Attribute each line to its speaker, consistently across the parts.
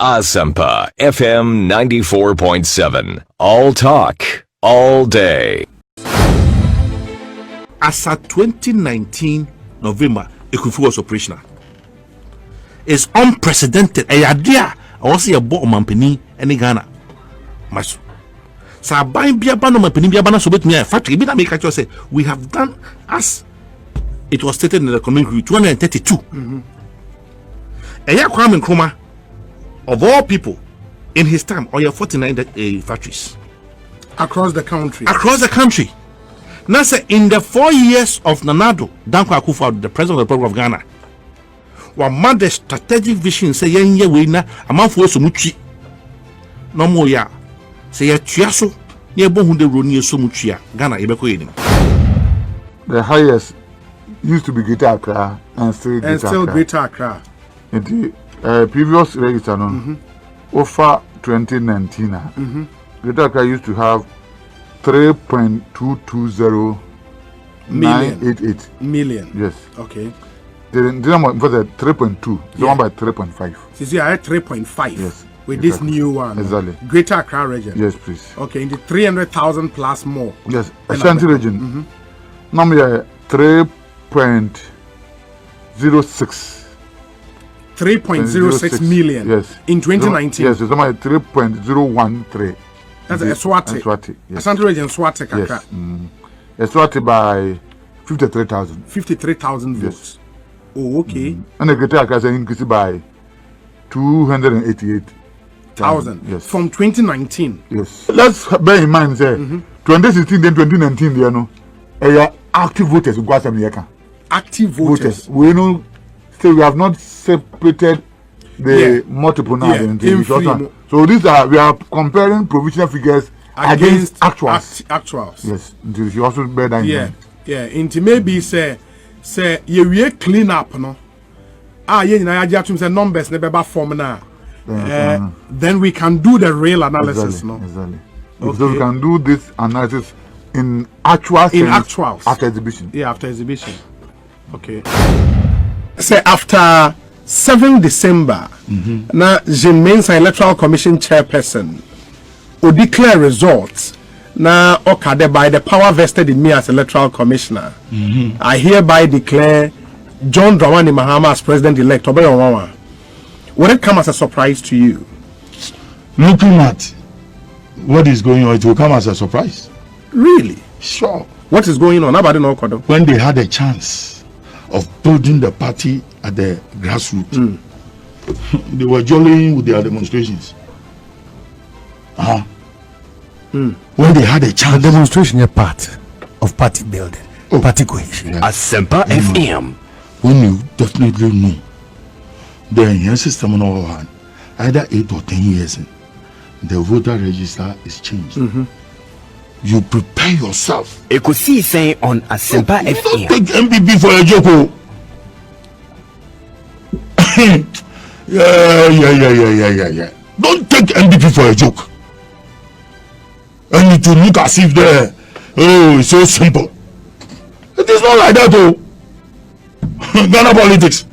Speaker 1: Asempa FM 94.7. All talk, all day.
Speaker 2: As at 2019 November, Ekufu was operational. It's unprecedented. A idea. I was a board mampeni any Ghana. Masu. So buying biabano mampeni biabana so bet me a factory. Be that make actually say we have done as it was stated in the community 232. A year Kwame Nkrumah, of all people, in his time, or 49 factories
Speaker 3: across the country.
Speaker 2: Now, say in the 4 years of Nanado, Danko Akufo-Addo, the president of the Republic of Ghana, one man the strategic vision say yenye we na amanfo esomuchi no mo ya say ya tuaso na ebo hu de roni esomuchi a Ghana ebeko yenim.
Speaker 4: The highest used to be Greater Accra and still
Speaker 3: Greater Accra.
Speaker 4: In the previous register, over 2019, Greater Accra used to have 3.220988
Speaker 3: million.
Speaker 4: Yes.
Speaker 3: Okay.
Speaker 4: The number for the 3.2 is one by 3.5.
Speaker 3: So you are at 3.5.
Speaker 4: Yes.
Speaker 3: With this new one.
Speaker 4: Exactly.
Speaker 3: Greater Accra region.
Speaker 4: Yes, please.
Speaker 3: Okay, in the 300,000 plus more.
Speaker 4: Yes. Ashanti region. Number 3.06.
Speaker 3: 3.06 million.
Speaker 4: Yes.
Speaker 3: In 2019.
Speaker 4: Yes, it's number 3.013.
Speaker 3: That's Eswati.
Speaker 4: Yes.
Speaker 3: Ashanti region Eswati Accra.
Speaker 4: Yes. Eswati by 53,000.
Speaker 3: 53,000 votes.
Speaker 4: Yes.
Speaker 3: Oh, okay.
Speaker 4: And the Greater Accra increased by 288,000.
Speaker 3: Yes. From 2019.
Speaker 4: Yes. Let's bear in mind, say, 2016 then 2019, you know, active voters who got some
Speaker 3: active voters.
Speaker 4: We know, still we have not separated the multiple now. So these are, we are comparing provisional figures against actuals.
Speaker 3: Actuals.
Speaker 4: Yes. You also bear that in mind.
Speaker 3: Yeah. Into maybe say you clean up, no. Say numbers never form now. Then we can do the real analysis, no.
Speaker 4: Exactly. Okay. So we can do this analysis in actuals. After exhibition.
Speaker 3: Yeah, after exhibition. Okay. Say after 7 December, now the Mensa Electoral Commission chairperson will declare results. Now, okay, by the power vested in me as electoral commissioner, I hereby declare John Dramani Mahama as president-elect. Would it come as a surprise to you?
Speaker 5: Looking at what is going on, it will come as a surprise.
Speaker 3: Really?
Speaker 5: Sure.
Speaker 3: What is going on?
Speaker 5: When they had a chance of building the party at the grassroots, they were jollying with their demonstrations. When they had a chance,
Speaker 6: the demonstration is part of party building, party cohesion.
Speaker 1: Asempa FM.
Speaker 5: When you definitely know the enhanced system on our hand, either 8 or 10 years, the voter register is changed. You prepare yourself.
Speaker 1: Ekosiisen on Asempa FM.
Speaker 5: Don't take MPP for a joke. Yeah. Don't take MPP for a joke. And it will look as if it's so simple. It is not like that, Ghana politics.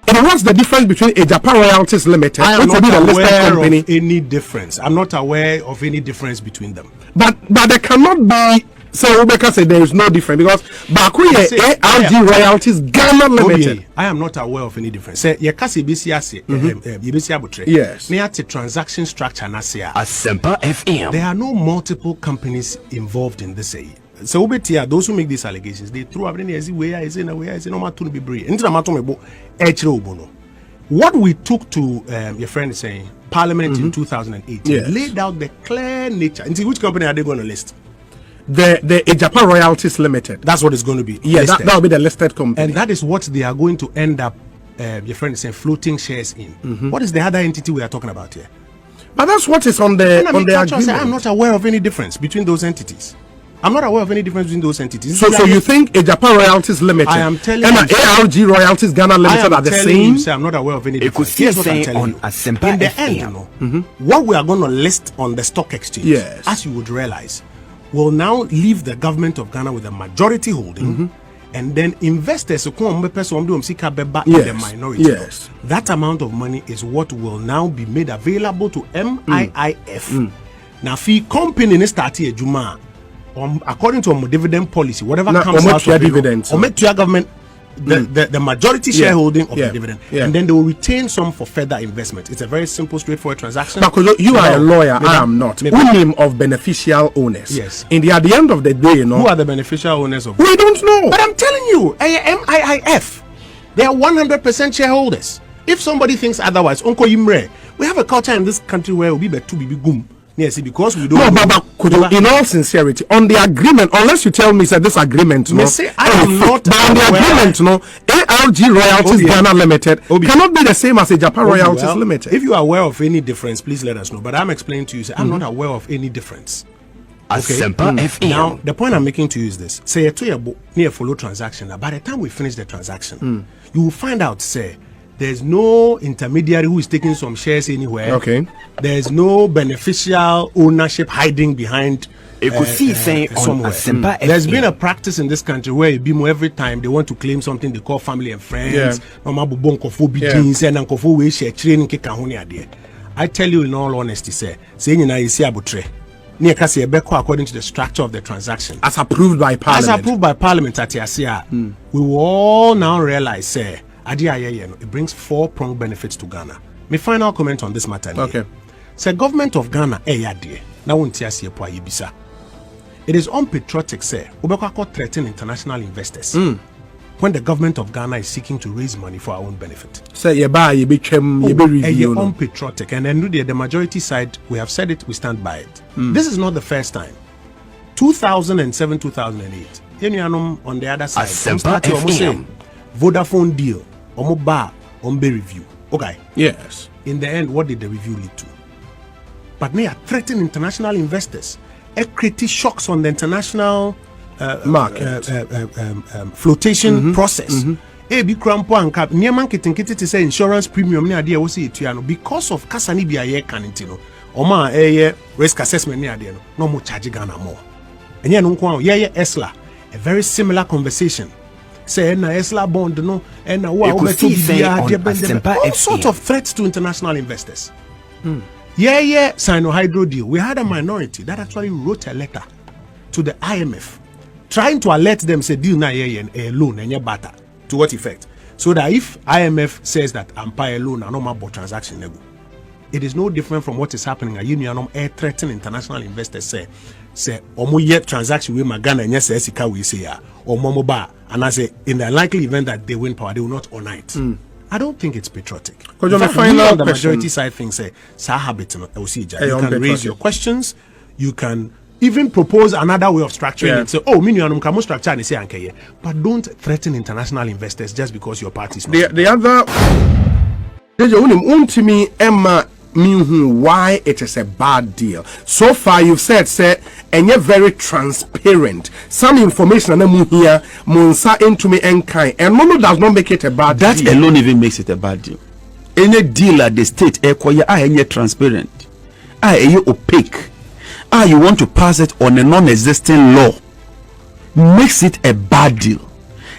Speaker 3: And what's the difference between a Japan Royalties Limited,
Speaker 7: I am
Speaker 3: which
Speaker 7: not
Speaker 3: will be the listed
Speaker 7: aware
Speaker 3: company,
Speaker 7: of any difference. I'm not aware of any difference between them.
Speaker 3: but there cannot be. So Rebecca said there is no difference because Bakuye ARG Royalties Ghana Limited.
Speaker 7: I am not aware of any difference. Say yes. The transaction structure
Speaker 1: Asempa FM.
Speaker 7: There are no multiple companies involved in this. So those who make these allegations, they throw up any way is in a way is no to be brave. What we took to your friend is saying Parliament in 2008 laid out the clear nature. And see which company are they going to list?
Speaker 3: The Japan Royalties Limited.
Speaker 7: That's what it's going to be.
Speaker 3: Yeah, that will be the listed company.
Speaker 7: And that is what they are going to end up, your friend is saying, floating shares in. What is the other entity we are talking about here?
Speaker 3: But that's what is on the agreement.
Speaker 7: I'm not aware of any difference between those entities. I'm not aware of any difference between those entities.
Speaker 3: So you think a Japan Royalties Limited
Speaker 7: I am telling
Speaker 3: and ARG Royalties Ghana Limited are the same?
Speaker 7: I'm not aware of any difference. Here's what I'm telling you. In the end, what we are going to list on the stock exchange, as you would realize, will now leave the government of Ghana with a majority holding and then investors who come in the minority.
Speaker 3: Yes.
Speaker 7: That amount of money is what will now be made available to MIIF. Now, fee company in starting a Juma, according to a dividend policy, whatever comes out of
Speaker 3: dividends,
Speaker 7: or make to your government the majority shareholding of the dividend, and then they will retain some for further investment. It's a very simple, straightforward transaction.
Speaker 3: Because you are a lawyer, I am not. Name of beneficial owners.
Speaker 7: Yes.
Speaker 3: In at the end of the day,
Speaker 7: who are the beneficial owners of?
Speaker 3: We don't know.
Speaker 7: But I'm telling you, MIIF, they are 100% shareholders. If somebody thinks otherwise, Uncle Imre, we have a culture in this country where we be to be gum. Yes, because we don't.
Speaker 3: No, but in all sincerity, on the agreement, unless you tell me that this agreement,
Speaker 7: no, say I am not.
Speaker 3: But on the agreement, no, ALG Royalties Ghana Limited cannot be the same as a Japan Royalties Limited.
Speaker 7: If you are aware of any difference, please let us know. But I'm explaining to you, say, I'm not aware of any difference.
Speaker 1: Asempa FM.
Speaker 7: Now, the point I'm making to you is this: say near follow transaction. By the time we finish the transaction, you will find out, say, there's no intermediary who is taking some shares anywhere.
Speaker 3: Okay.
Speaker 7: There's no beneficial ownership hiding behind
Speaker 1: Ekosiisen on
Speaker 7: somewhere.
Speaker 1: Asempa FM.
Speaker 7: There's been a practice in this country where BMO every time they want to claim something they call family and friends. I tell you in all honesty, say according to the structure of the transaction.
Speaker 3: As approved by Parliament.
Speaker 7: As approved by Parliament at Yasia, we will all now realize, say, it brings 4-pronged benefits to Ghana. My final comment on this matter.
Speaker 3: Okay.
Speaker 7: Say government of Ghana, now it is unpatriotic, say, threaten international investors when the government of Ghana is seeking to raise money for our own benefit.
Speaker 3: Say review.
Speaker 7: Unpatriotic, and then the majority side, we have said it, we stand by it. This is not the first time. 2007, 2008, on the other side,
Speaker 1: Asempa FM.
Speaker 7: Vodafone deal, review. Okay.
Speaker 3: Yes.
Speaker 7: In the end, what did the review lead to? But they are threatening international investors. Equity shocks on the international
Speaker 3: market
Speaker 7: flotation process. Insurance premium because of kasani biaye kanintino. Oma risk assessment no more charge Ghana more. And ESLA, a very similar conversation. Say na ESLA bond no and all sort of threats to international investors. Sino-Hydro deal. We had a minority that actually wrote a letter to the IMF trying to alert them, say deal na a loan and bata. To what effect? So that if IMF says that Empire loan and no more transaction nego, it is no different from what is happening at Union threatening international investors say omo yet transaction with Ghana and yes Esika we say or Momo Ba, and I say in the likely event that they win power, they will not honor it. I don't think it's patriotic.
Speaker 3: Because
Speaker 7: the
Speaker 3: final
Speaker 7: majority side thing say habit you can raise your questions, you can even propose another way of structuring it. So, come structure and say but don't threaten international investors just because your party is not.
Speaker 3: The other Emma why it is a bad deal. So far you've said and you're very transparent. Some information here Monsa into me and kind and Mono does not make it a bad
Speaker 8: deal. That alone even makes it a bad deal. Any deal at the state any transparent, any opaque, you want to pass it on a non-existing law makes it a bad deal.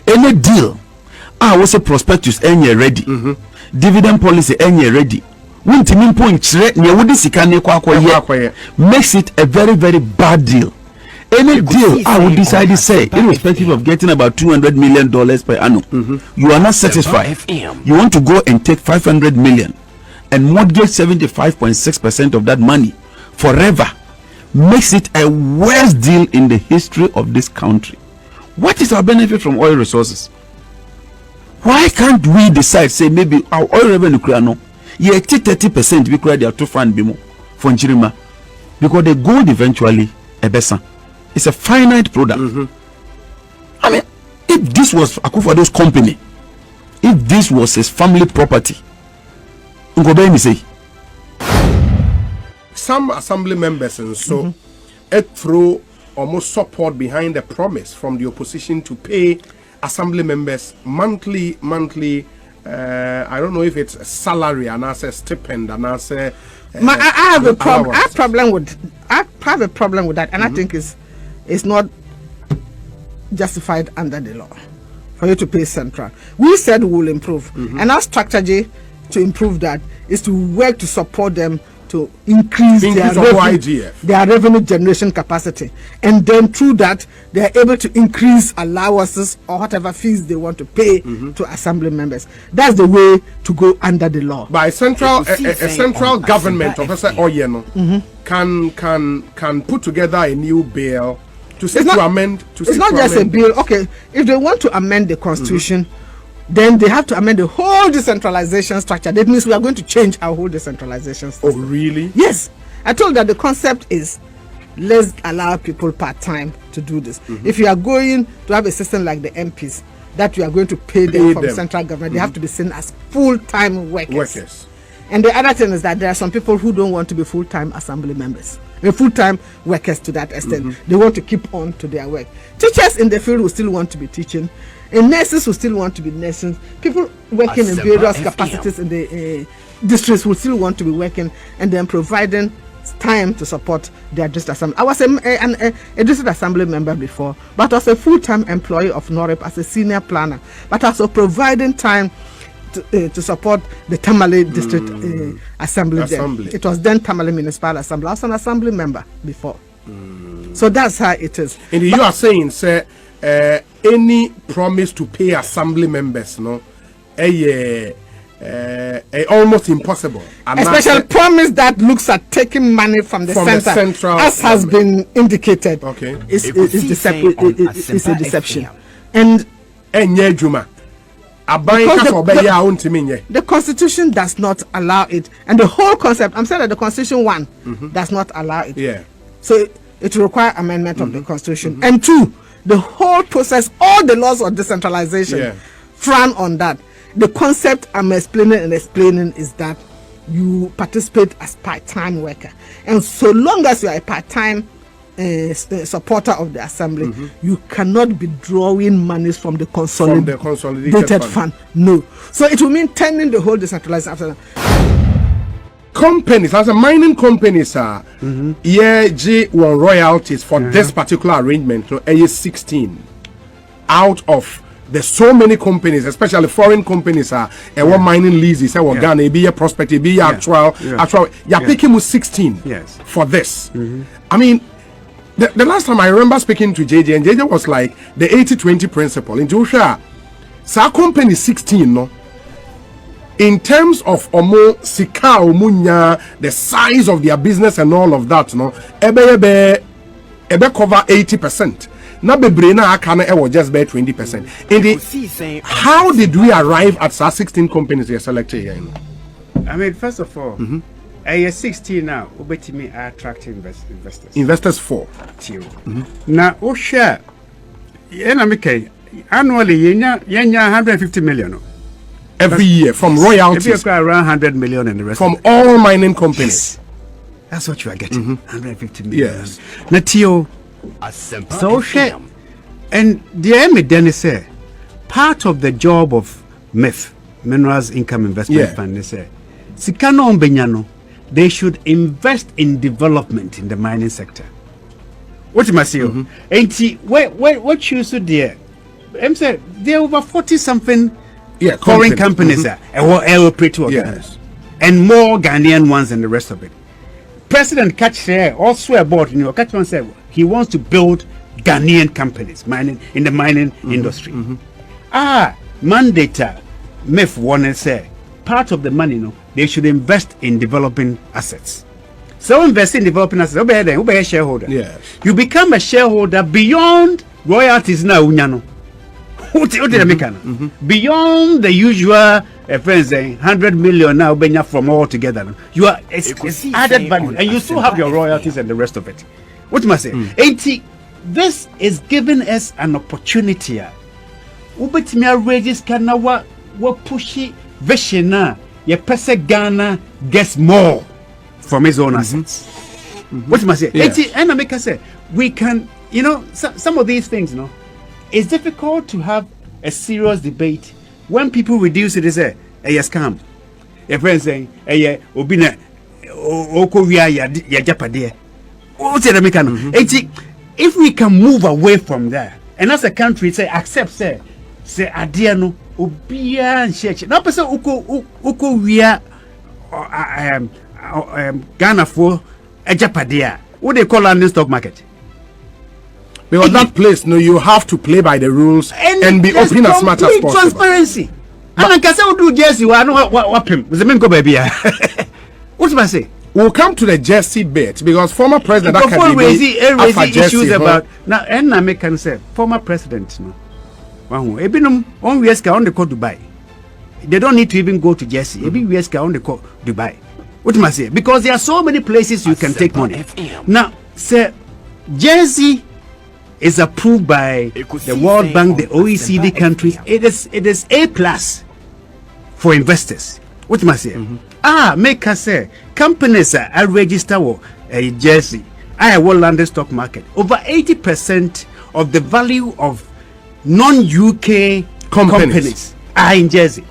Speaker 8: Any deal was a prospectus any ready, dividend policy any ready. Makes it a very, very bad deal. Any deal I would decide to say, irrespective of getting about $200 million per annum, you are not satisfied. You want to go and take 500 million and mortgage 75.6% of that money forever. Makes it a worst deal in the history of this country. What is our benefit from oil resources? Why can't we decide, say maybe our oil revenue 30% we create their to fund bimo for Nchirima, because the gold eventually it's a finite product. I mean, if this was Akufoado's company, if this was his family property, say
Speaker 3: some assembly members and so throw almost support behind the promise from the opposition to pay assembly members monthly I don't know if it's a salary and as a stipend and as a
Speaker 9: I have a problem. I have a problem with that, and I think it's not justified under the law. for you to pay central. We said we will improve. And our strategy to improve that is to work to support them to increase their revenue generation capacity. And then through that, they are able to increase allowances or whatever fees they want to pay to assembly members. That's the way to go under the law.
Speaker 3: By central government, Professor Oyeno, can put together a new bill to amend.
Speaker 9: It's not just a bill. Okay, if they want to amend the constitution, then they have to amend the whole decentralization structure. That means we are going to change our whole decentralization system.
Speaker 3: Oh, really?
Speaker 9: Yes. I told that the concept is let's allow people part-time to do this. If you are going to have a system like the MPs, that you are going to pay them from central government, they have to be seen as full-time workers. And the other thing is that there are some people who don't want to be full-time assembly members. They're full-time workers to that extent. They want to keep on to their work. Teachers in the field will still want to be teaching. And nurses will still want to be nursing. People working in various capacities in the districts will still want to be working, and then providing time to support their district assembly. I was a district assembly member before, but I was a full-time employee of NOREP as a senior planner. But also providing time to support the Tamale district assembly. It was then Tamale Municipal Assembly. I was an assembly member before. So that's how it is.
Speaker 3: And you are saying, sir, any promise to pay assembly members, almost impossible.
Speaker 9: Especially promise that looks at taking money from the center, as has been indicated.
Speaker 3: Okay,
Speaker 9: it's a deception. And the constitution does not allow it, and the whole concept. I'm saying that the constitution does not allow it.
Speaker 3: Yeah.
Speaker 9: So it will require amendment of the constitution. And two, the whole process, all the laws of decentralization frown on that. The concept I'm explaining is that you participate as part-time worker, and so long as you are a part-time supporter of the assembly, you cannot be drawing monies from the consolidated fund. No. So it will mean turning the whole decentralization after that.
Speaker 3: Companies, as a mining companies are, G1 royalties for this particular arrangement, so A16 out of the so many companies, especially foreign companies, are mining leases, Ghana, be a prospect, be actual. You're picking with 16 for this. I mean, the last time I remember speaking to JJ, and JJ was like the 80-20 principle. In Joshua, so company 16, no. In terms of sika omunya, the size of their business and all of that, no, ebe cover 80%. Na bebre na aka na was just by 20%. How did we arrive at 16 companies you selected here?
Speaker 10: I mean, first of all, 16 now, ubetimi attract investors.
Speaker 3: Investors for.
Speaker 10: Now, share. Annually, yenya 150 million.
Speaker 3: Every year from royalties.
Speaker 10: If you around 100 million and the rest
Speaker 3: from all mining companies.
Speaker 10: Yes. That's what you are getting. 150 million. Yes. Natio. So share. And the aim then is part of the job of MIF, Minerals Income Investment Fund, is Sikano Benyano, they should invest in development in the mining sector. What you must say? And what you should there? I'm saying there are over 40 something foreign companies there, and more Ghanaian ones than the rest of it. President Catch also about Catch one said he wants to build Ghanaian companies in the mining industry. Mandate MIF one say part of the money they should invest in developing assets. So invest in developing assets. Who be a shareholder?
Speaker 3: Yes.
Speaker 10: You become a shareholder beyond royalties now. Beyond the usual 100 million now from all together. You are it's added value, and you still have your royalties and the rest of it. What must I say? This is giving us an opportunity. Ubetimia rages kana wa pushy vision. Your person Ghana gets more from his own assets. What must I say? And I make us say we can, some of these things, it's difficult to have a serious debate when people reduce it as a scam. A friend saying, Obina Okovia ya Japade. If we can move away from that, and as a country say accept say adeɛ no obiara nhyɛ na pese uko wia Ghana for ejapadia what they call London stock market.
Speaker 3: Because that place, no, you have to play by the rules and be open as smart as possible.
Speaker 10: Transparency. And I can say we do Jersey. I know what him. Was the main go baby. What do I say?
Speaker 3: We'll come to the Jersey bit because former president
Speaker 10: raising issues about now. And I can say former president. No, Ebinum on Wieska on the court Dubai. They don't need to even go to Jersey. Ebi Wieska on the court Dubai. What do I say? Because there are so many places you can take money. Now, say Jersey is approved by the World Bank, the OECD countries. It is A+ for investors. What am I saying? Make us say companies are registered in Jersey. I will London stock market. Over 80% of the value of non-UK companies are in Jersey.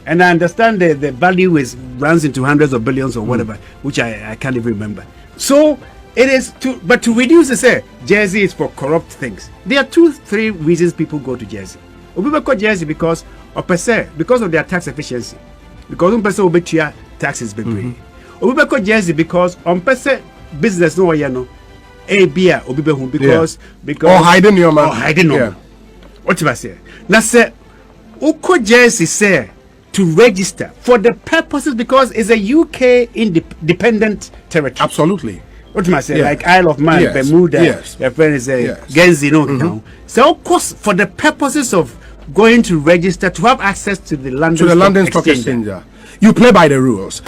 Speaker 10: And I understand the value runs into hundreds of billions or whatever, which I can't even remember. So it is to reduce Jersey is for corrupt things. There are 2-3 reasons people go to Jersey. People go to Jersey because of their tax efficiency. Because taxes be free. People go to Jersey because business no because
Speaker 3: or hiding your money.
Speaker 10: Or hiding no. What do I say? Now say Uko Jersey say to register for the purposes because it's a UK independent territory.
Speaker 3: Absolutely.
Speaker 10: What am I saying? Like Isle of Man, Bermuda, your friend is Guernsey, So of course, for the purposes of going to register to have access to the London Stock
Speaker 3: Exchange, you play by the rules.